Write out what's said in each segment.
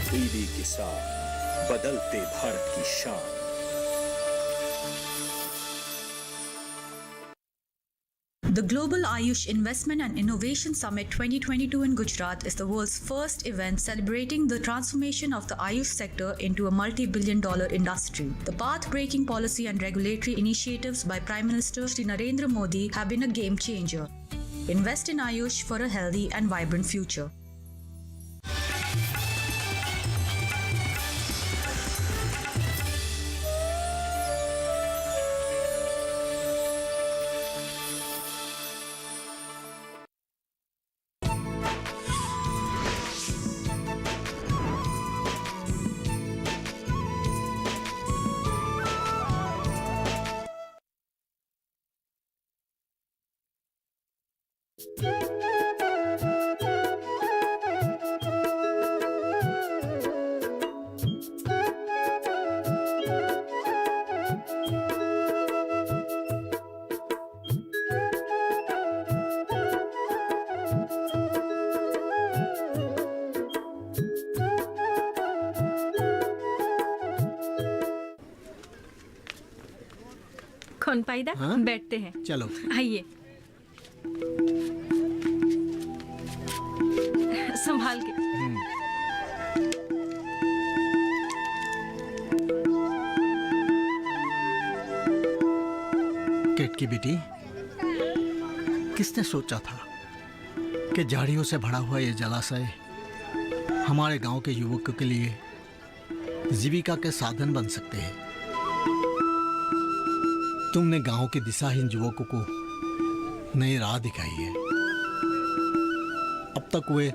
तब्दीली के साथ बदलते भारत की शान। The Global Ayush Investment and Innovation Summit 2022 in Gujarat is the world's first event celebrating the transformation of the Ayush sector into a multi-billion-dollar industry. The path-breaking policy and regulatory initiatives by Prime Minister Shri Narendra Modi have been a game changer. Invest in Ayush for a healthy and vibrant future. कौनपाइदा हाँ? बैठते हैं। चलो आइए, संभाल के। Cat की बेटी, किसने सोचा था कि झाड़ियों से भरा हुआ ये जलाशय हमारे गांव के युवकों के लिए जीविका के साधन बन सकते हैं। तुमने गांव के दिशाहीन युवकों को नई राह दिखाई है। अब तक वे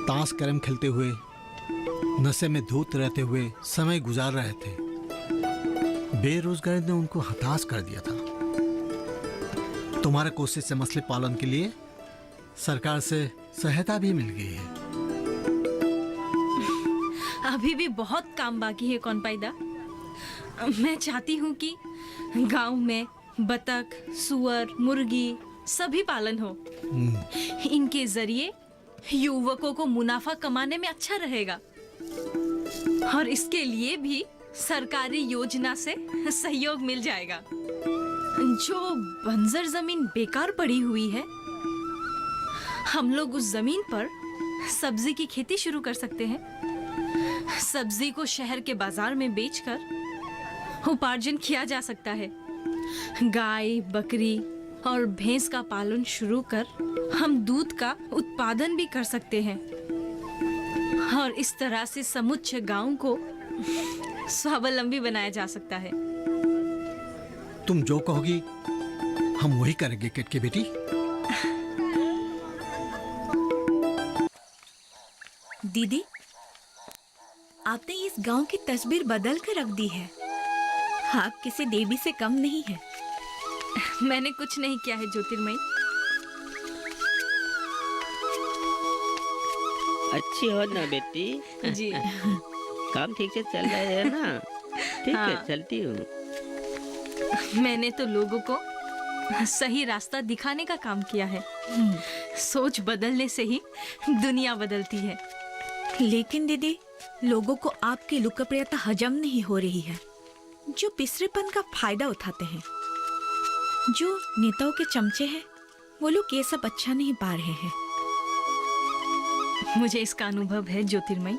ताश कैरम खेलते हुए, नशे में धूत रहते हुए समय गुजार रहे थे। बेरोजगारी ने उनको हताश कर दिया था। तुम्हारे कोशिश से मछली पालन के लिए सरकार से सहायता भी मिल गई है। अभी भी बहुत काम बाकी है कौनपाइदा। मैं चाहती हूँ कि गांव में बतख, सुअर, मुर्गी सभी पालन हो। इनके जरिए युवकों को मुनाफा कमाने में अच्छा रहेगा और इसके लिए भी सरकारी योजना से सहयोग मिल जाएगा। जो बंजर जमीन बेकार पड़ी हुई है, हम लोग उस जमीन पर सब्जी की खेती शुरू कर सकते हैं। सब्जी को शहर के बाजार में बेचकर उपार्जन किया जा सकता है। गाय, बकरी और भैंस का पालन शुरू कर हम दूध का उत्पादन भी कर सकते हैं और इस तरह से समुच्चय गांव को स्वावलंबी बनाया जा सकता है। तुम जो कहोगी हम वही करेंगे केट की बेटी। दीदी, आपने इस गांव की तस्वीर बदल कर रख दी है। आप किसी देवी से कम नहीं है। मैंने कुछ नहीं किया है ज्योतिर्मयी। अच्छी हो ना बेटी? जी। काम ठीक से चल रहा है ना? ठीक हाँ। है, चलती हूँ। मैंने तो लोगों को सही रास्ता दिखाने का काम किया है। सोच बदलने से ही दुनिया बदलती है। लेकिन दीदी, लोगों को आपकी लोकप्रियता हजम नहीं हो रही है। जो पिछड़ेपन का फायदा उठाते हैं, जो नेताओं के चमचे हैं, वो लोग ये सब अच्छा नहीं पा रहे हैं। मुझे इसका अनुभव है ज्योतिर्मयी।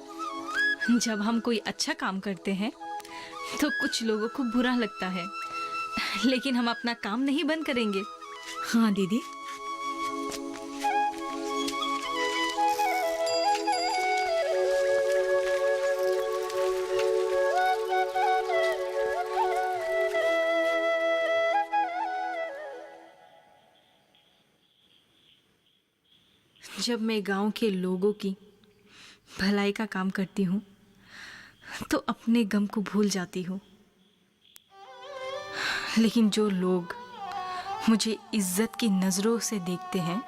जब हम कोई अच्छा काम करते हैं तो कुछ लोगों को बुरा लगता है, लेकिन हम अपना काम नहीं बंद करेंगे। हाँ दीदी। जब मैं गांव के लोगों की भलाई का काम करती हूँ तो अपने गम को भूल जाती हूँ। लेकिन जो लोग मुझे इज्जत की नज़रों से देखते हैं,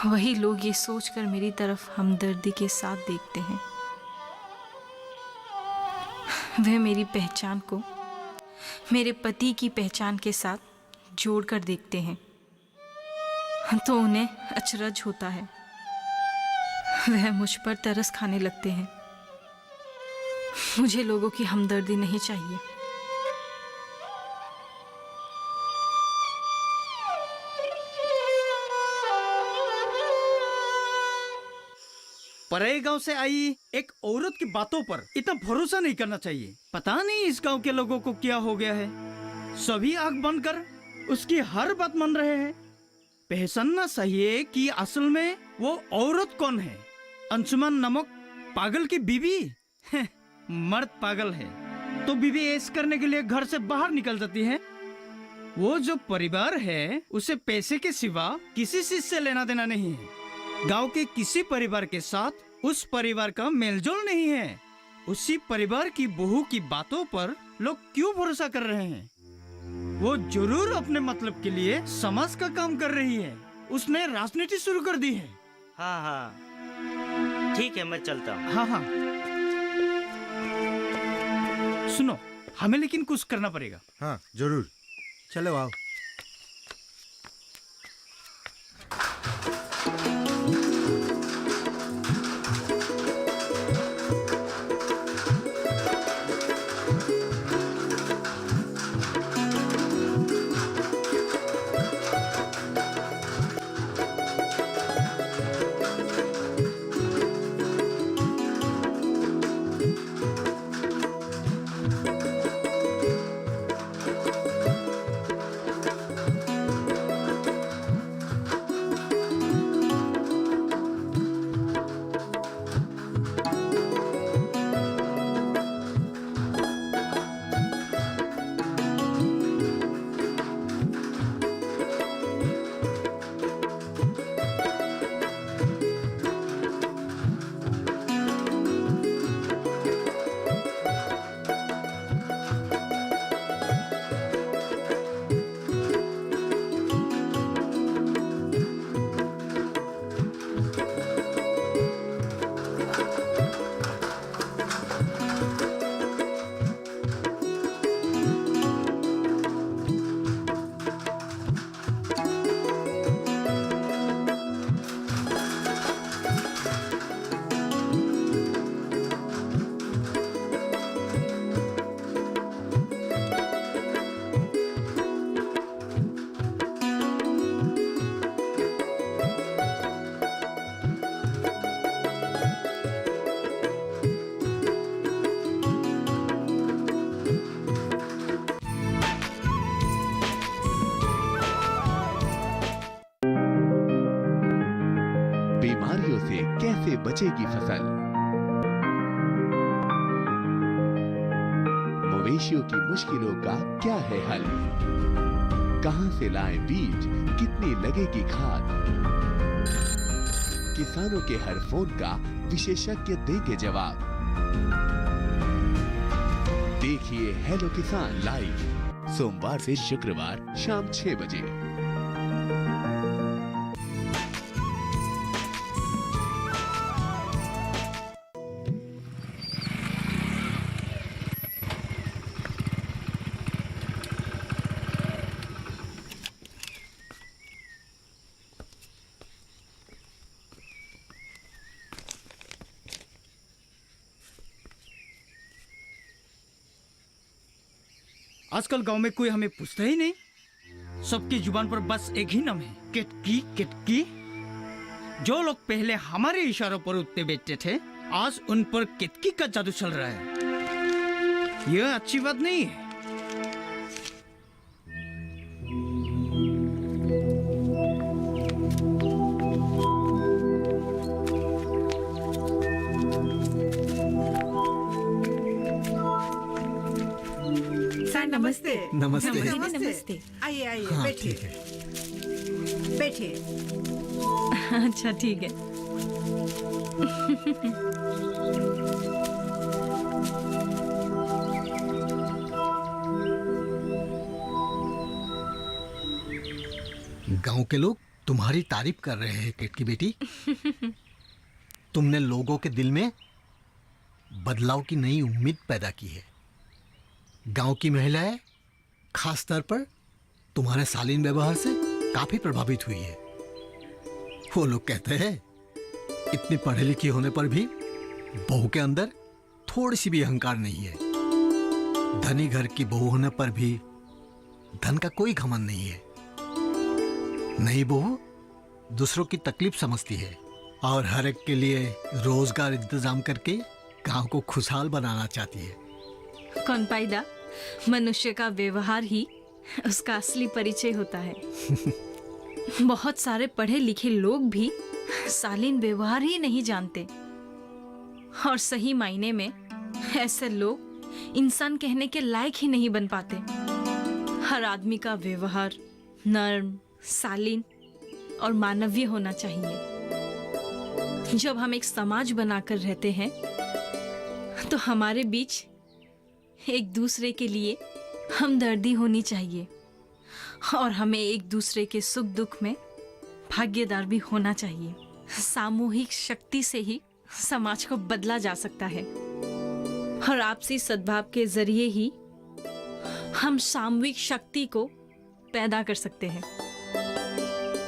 वही लोग ये सोचकर मेरी तरफ हमदर्दी के साथ देखते हैं। वे मेरी पहचान को मेरे पति की पहचान के साथ जोड़कर देखते हैं तो उन्हें अचरज होता है। वह मुझ पर तरस खाने लगते हैं। मुझे लोगों की हमदर्दी नहीं चाहिए। परे गांव से आई एक औरत की बातों पर इतना भरोसा नहीं करना चाहिए। पता नहीं इस गांव के लोगों को क्या हो गया है, सभी आंख बंद कर उसकी हर बात मान रहे हैं। पहचानना चाहिए कि असल में वो औरत कौन है। अंशुमन नामक पागल की बीवी मर्द पागल है तो बीवी ऐश करने के लिए घर से बाहर निकल जाती है। वो जो परिवार है उसे पैसे के सिवा किसी चीज से लेना देना नहीं है। गांव के किसी परिवार के साथ उस परिवार का मेलजोल नहीं है। उसी परिवार की बहू की बातों पर लोग क्यों भरोसा कर रहे हैं? वो जरूर अपने मतलब के लिए समाज का काम कर रही है। उसने राजनीति शुरू कर दी है। हाँ हाँ ठीक है, मैं चलता हूँ। हाँ हाँ सुनो, हमें लेकिन कुछ करना पड़ेगा। हाँ जरूर, चलो आओ। बीमारियों से कैसे बचेगी फसल? मवेशियों की मुश्किलों का क्या है हल? कहां से लाएं बीज, कितनी लगेगी खाद? किसानों के हर फोन का विशेषज्ञ देंगे जवाब। देखिए हेलो किसान लाइव सोमवार से शुक्रवार शाम 6 बजे। आजकल गांव में कोई हमें पूछता ही नहीं। सबकी जुबान पर बस एक ही नाम है, केतकी केतकी। जो लोग पहले हमारे इशारों पर उठते बैठते थे, आज उन पर केतकी का जादू चल रहा है। यह अच्छी बात नहीं है। नमस्ते। नमस्ते। नमस्ते। आइए आइए, हाँ बैठिए ठीक है। बैठिए। अच्छा ठीक है। गांव के लोग तुम्हारी तारीफ कर रहे हैं केतकी बेटी। तुमने लोगों के दिल में बदलाव की नई उम्मीद पैदा की है। गांव की महिलाएं खास तौर पर तुम्हारे शालीन व्यवहार से काफी प्रभावित हुई है। वो लोग कहते हैं इतनी पढ़ी लिखी होने पर भी बहू के अंदर थोड़ी सी भी अहंकार नहीं है। धनी घर की बहू होने पर भी धन का कोई घमंड नहीं है। नई बहू दूसरों की तकलीफ समझती है और हर एक के लिए रोजगार इंतजाम करके गांव को खुशहाल बनाना चाहती है। कौनपाईदा, मनुष्य का व्यवहार ही उसका असली परिचय होता है। बहुत सारे पढ़े लिखे लोग भी शालीन व्यवहार ही नहीं जानते और सही मायने में ऐसे लोग इंसान कहने के लायक ही नहीं बन पाते। हर आदमी का व्यवहार नर्म, शालीन और मानवीय होना चाहिए। जब हम एक समाज बनाकर रहते हैं तो हमारे बीच एक दूसरे के लिए हमदर्दी होनी चाहिए और हमें एक दूसरे के सुख दुख में भागीदार भी होना चाहिए। सामूहिक शक्ति से ही समाज को बदला जा सकता है और आपसी सद्भाव के जरिए ही हम सामूहिक शक्ति को पैदा कर सकते हैं।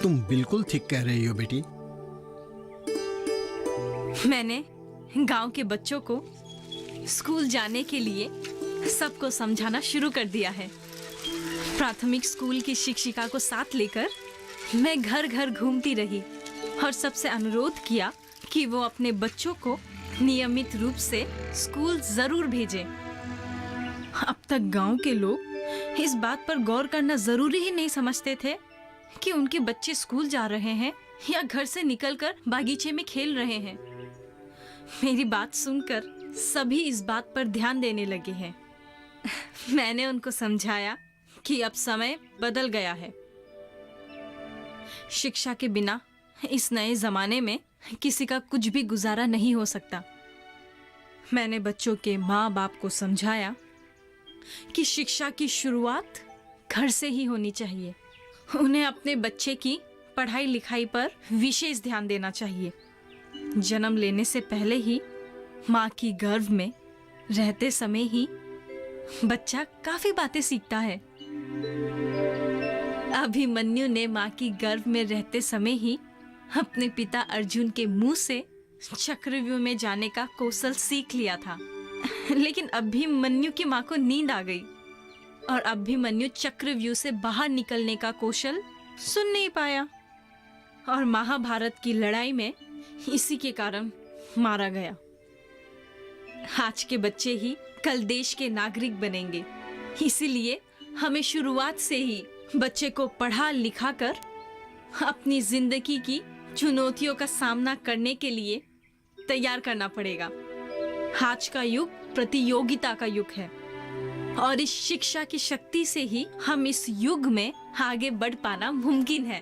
तुम बिल्कुल ठीक कह रही हो बेटी। मैंने गांव के बच्चों को स्कूल जाने के लिए सबको समझाना शुरू कर दिया है। प्राथमिक स्कूल की शिक्षिका को साथ लेकर मैं घर घर घूमती रही और सबसे अनुरोध किया कि वो अपने बच्चों को नियमित रूप से स्कूल जरूर भेजें। अब तक गांव के लोग इस बात पर गौर करना जरूरी ही नहीं समझते थे कि उनके बच्चे स्कूल जा रहे हैं या घर से निकलकर बागीचे में खेल रहे हैं। मेरी बात सुनकर सभी इस बात पर ध्यान देने लगे हैं। मैंने उनको समझाया कि अब समय बदल गया है। शिक्षा के बिना इस नए जमाने में किसी का कुछ भी गुजारा नहीं हो सकता। मैंने बच्चों के माँ बाप को समझाया कि शिक्षा की शुरुआत घर से ही होनी चाहिए। उन्हें अपने बच्चे की पढ़ाई लिखाई पर विशेष ध्यान देना चाहिए। जन्म लेने से पहले ही माँ की गर्भ में रहते समय ही बच्चा काफी बातें सीखता है। अभिमन्यु ने माँ की गर्भ में रहते समय ही अपने पिता अर्जुन के मुंह से चक्रव्यूह में जाने का कौशल सीख लिया था, लेकिन अभिमन्यु की माँ को नींद आ गई और अभिमन्यु चक्रव्यूह से बाहर निकलने का कौशल सुन नहीं पाया और महाभारत की लड़ाई में इसी के कारण मारा गया। आज के बच्चे ही कल देश के नागरिक बनेंगे, इसीलिए हमें शुरुआत से ही बच्चे को पढ़ा लिखा कर अपनी जिंदगी की चुनौतियों का सामना करने के लिए तैयार करना पड़ेगा। आज का युग प्रतियोगिता का युग है और इस शिक्षा की शक्ति से ही हम इस युग में आगे बढ़ पाना मुमकिन है।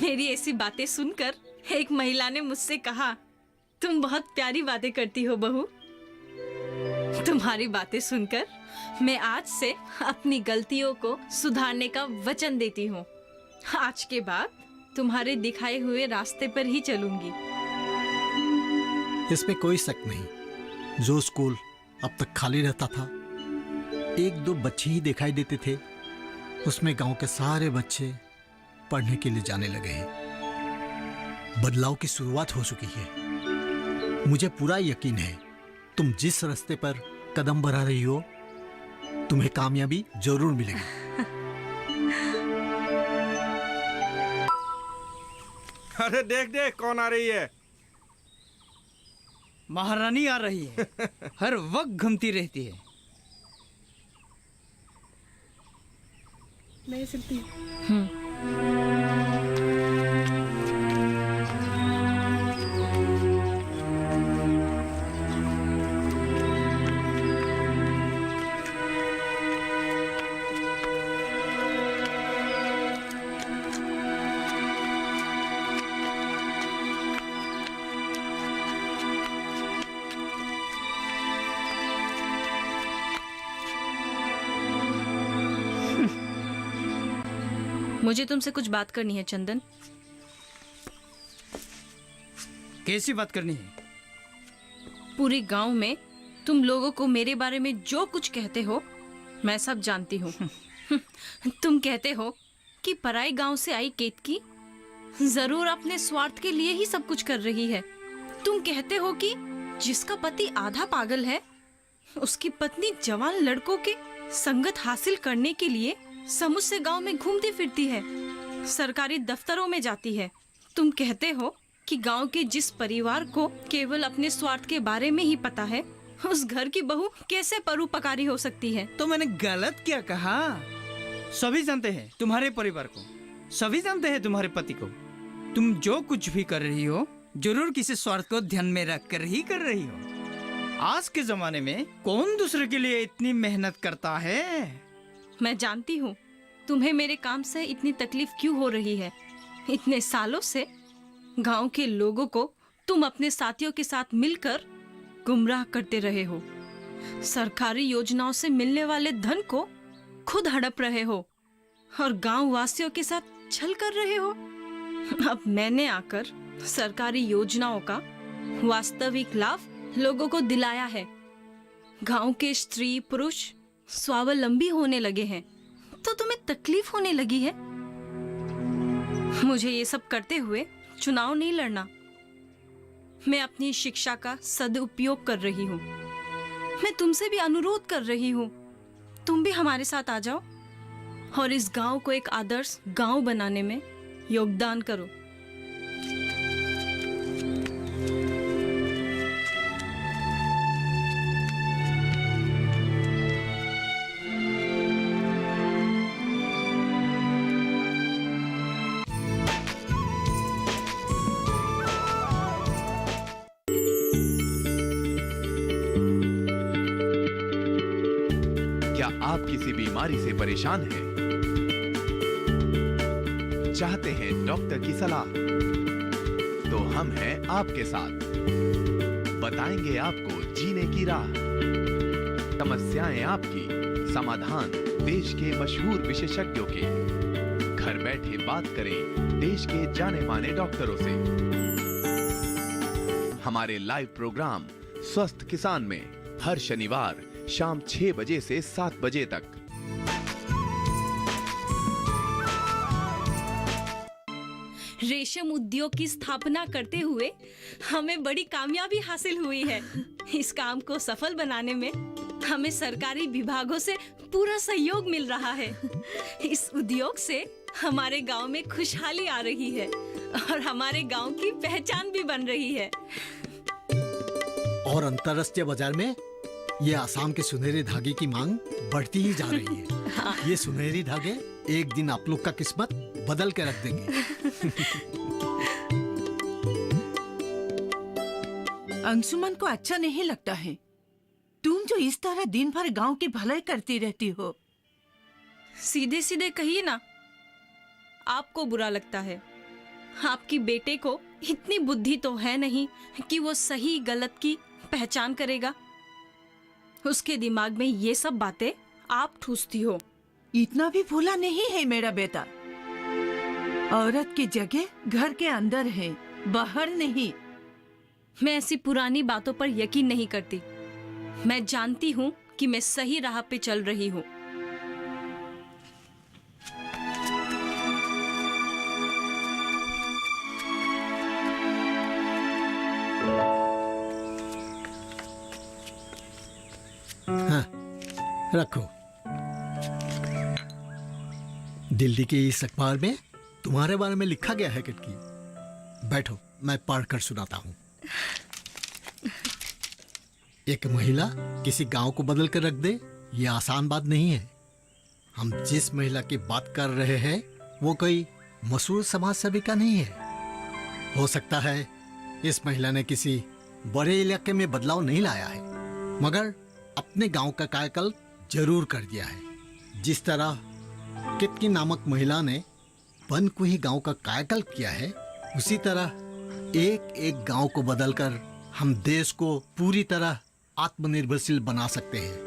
मेरी ऐसी बातें सुनकर एक महिला ने मुझसे कहा, तुम बहुत प्यारी बातें करती हो बहू। तुम्हारी बातें सुनकर मैं आज से अपनी गलतियों को सुधारने का वचन देती हूँ। आज के बाद तुम्हारे दिखाए हुए रास्ते पर ही चलूंगी। इसमें कोई शक नहीं। जो स्कूल अब तक खाली रहता था, एक दो बच्चे ही दिखाई देते थे, उसमें गांव के सारे बच्चे पढ़ने के लिए जाने लगे हैं। बदलाव की शुरुआत हो चुकी है। मुझे पूरा यकीन है तुम जिस रास्ते पर कदम बढ़ा रही हो, तुम्हें कामयाबी जरूर मिलेगी। अरे देख देख कौन आ रही है। महारानी आ रही है। हर वक्त घूमती रहती है। मैं सुनती मुझे तुमसे कुछ बात करनी है चंदन। कैसी बात करनी है? पूरे गांव में तुम लोगों को मेरे बारे में जो कुछ कहते हो मैं सब जानती हूँ। तुम कहते हो कि पराई गांव से आई केतकी जरूर अपने स्वार्थ के लिए ही सब कुछ कर रही है। तुम कहते हो कि जिसका पति आधा पागल है, उसकी पत्नी जवान लड़कों के संगत हासिल करने के लिए समुद्र से गांव में घूमती फिरती है, सरकारी दफ्तरों में जाती है। तुम कहते हो कि गांव के जिस परिवार को केवल अपने स्वार्थ के बारे में ही पता है, उस घर की बहू कैसे परोपकारी हो सकती है। तो मैंने गलत क्या कहा? सभी जानते हैं तुम्हारे परिवार को, सभी जानते हैं तुम्हारे पति को। तुम जो कुछ भी कर रही हो जरूर किसी स्वार्थ को ध्यान में रख कर ही कर रही हो। आज के जमाने में कौन दूसरे के लिए इतनी मेहनत करता है? मैं जानती हूँ तुम्हें मेरे काम से इतनी तकलीफ क्यों हो रही है। इतने सालों से गांव के लोगों को तुम अपने साथियों के साथ मिलकर गुमराह करते रहे हो। सरकारी योजनाओं से मिलने वाले धन को खुद हड़प रहे हो और गांव वासियों के साथ छल कर रहे हो। अब मैंने आकर सरकारी योजनाओं का वास्तविक लाभ लोगों को दिलाया है। गांव के स्त्री पुरुष स्वावलंबी होने लगे हैं, तो तुम्हें तकलीफ होने लगी है। मुझे ये सब करते हुए चुनाव नहीं लड़ना। मैं अपनी शिक्षा का सदुपयोग कर रही हूँ। मैं तुमसे भी अनुरोध कर रही हूँ, तुम भी हमारे साथ आ जाओ और इस गांव को एक आदर्श गांव बनाने में योगदान करो। क्या आप किसी बीमारी से परेशान हैं? चाहते हैं डॉक्टर की सलाह? तो हम हैं आपके साथ। बताएंगे आपको जीने की राह। समस्याएं आपकी, समाधान देश के मशहूर विशेषज्ञों के। घर बैठे बात करें देश के जाने माने डॉक्टरों से। हमारे लाइव प्रोग्राम स्वस्थ किसान में हर शनिवार शाम 6 बजे से 7 बजे तक। रेशम उद्योग की स्थापना करते हुए हमें बड़ी कामयाबी हासिल हुई है। इस काम को सफल बनाने में हमें सरकारी विभागों से पूरा सहयोग मिल रहा है। इस उद्योग से हमारे गांव में खुशहाली आ रही है और हमारे गांव की पहचान भी बन रही है। और अंतर्राष्ट्रीय बाजार में ये आसाम के सुनहरे धागे की मांग बढ़ती ही जा रही है। ये सुनहरी धागे एक दिन आप लोग का किस्मत बदल के रख देंगे। अंशुमन को अच्छा नहीं लगता है तुम जो इस तरह दिन भर गांव की भलाई करती रहती हो। सीधे सीधे कहिए ना, आपको बुरा लगता है। आपकी बेटे को इतनी बुद्धि तो है नहीं कि वो सही गलत की पहचान करेगा। उसके दिमाग में ये सब बातें आप ठूसती हो। इतना भी भूला नहीं है मेरा बेटा। औरत की जगह घर के अंदर है, बाहर नहीं। मैं ऐसी पुरानी बातों पर यकीन नहीं करती। मैं जानती हूँ कि मैं सही राह पे चल रही हूँ। हाँ, रखो। दिल्ली के इस अखबार में तुम्हारे बारे में लिखा गया है किटकी। बैठो, मैं पढ़कर सुनाता हूँ। एक महिला किसी गांव को बदल कर रख दे, ये आसान बात नहीं है। हम जिस महिला की बात कर रहे हैं वो कोई मशहूर समाज सेविका नहीं है। हो सकता है इस महिला ने किसी बड़े इलाके में बदलाव नहीं लाया है, मगर अपने गांव का कायाकल्प जरूर कर दिया है। जिस तरह किटकी नामक महिला ने बनकुही गांव का कायाकल्प किया है, उसी तरह एक एक गांव को बदलकर हम देश को पूरी तरह आत्मनिर्भरशील बना सकते हैं।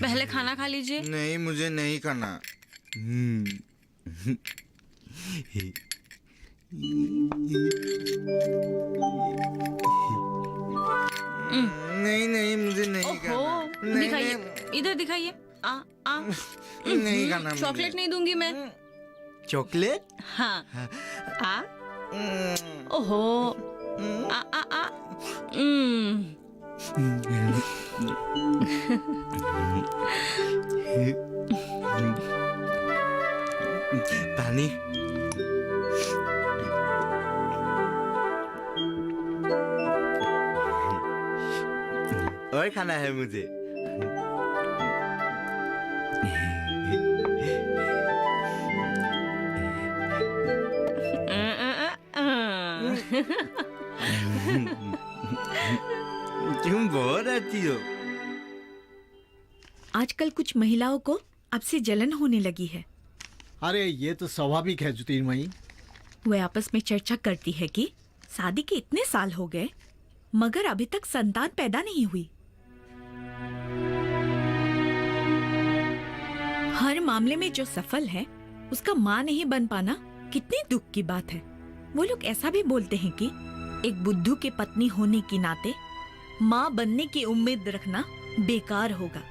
पहले खाना खा लीजिए। नहीं, मुझे नहीं खाना। नहीं नहीं, मुझे नहीं ओहो, खाना। नहीं, दिखाइए, नहीं, इधर दिखाइए। आ आ नहीं खाना मुझे। चॉकलेट नहीं दूंगी मैं। चॉकलेट? हाँ। आ ओहो, आ आ आ पानी। और खाना है मुझे। तुम बहुत अच्छी हो। आजकल कुछ महिलाओं को आपसे जलन होने लगी है। अरे ये तो स्वाभाविक है ज्योतिर्मयी। वे आपस में चर्चा करती है कि शादी के इतने साल हो गए मगर अभी तक संतान पैदा नहीं हुई। हर मामले में जो सफल है उसका मां नहीं बन पाना कितनी दुख की बात है। वो लोग ऐसा भी बोलते हैं कि एक बुद्धू के पत्नी होने के नाते मां बनने की उम्मीद रखना बेकार होगा।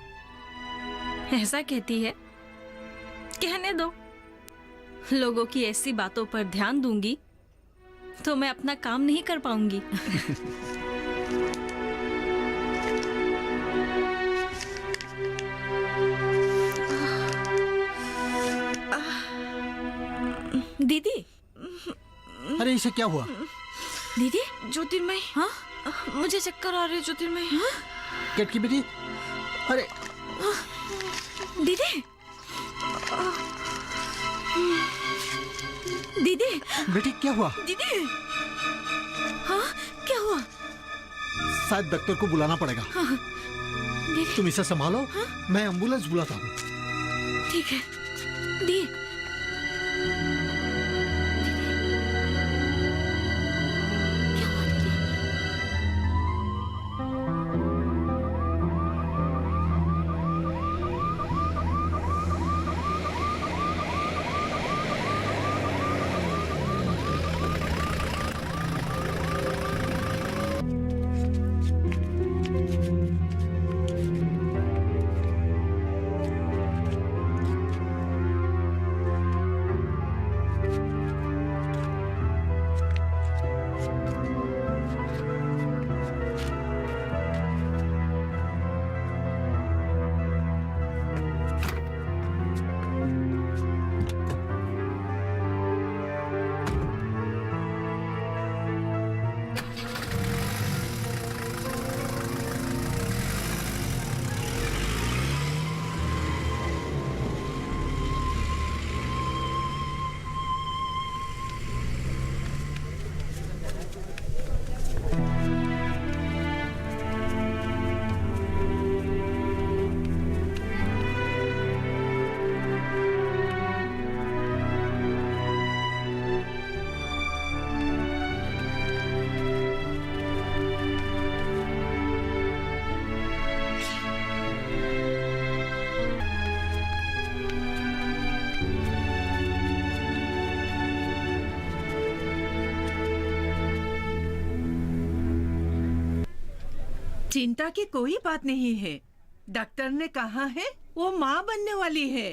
ऐसा कहती है, कहने दो। लोगों की ऐसी बातों पर ध्यान दूंगी तो मैं अपना काम नहीं कर पाऊंगी। दीदी, अरे इसे क्या हुआ? दीदी, ज्योतिर्मय, हाँ मुझे चक्कर आ रहे ज्योतिर्मय। हाँ? केटकी बेटी, अरे दीदी, दीदी, बेटी क्या हुआ? दीदी, हाँ क्या हुआ? शायद डॉक्टर को बुलाना पड़ेगा। हाँ, दीदी, तुम इसे संभालो, मैं एम्बुलेंस बुलाता हूँ। ठीक है। दी चिंता की कोई बात नहीं है। डॉक्टर ने कहा है वो माँ बनने वाली है।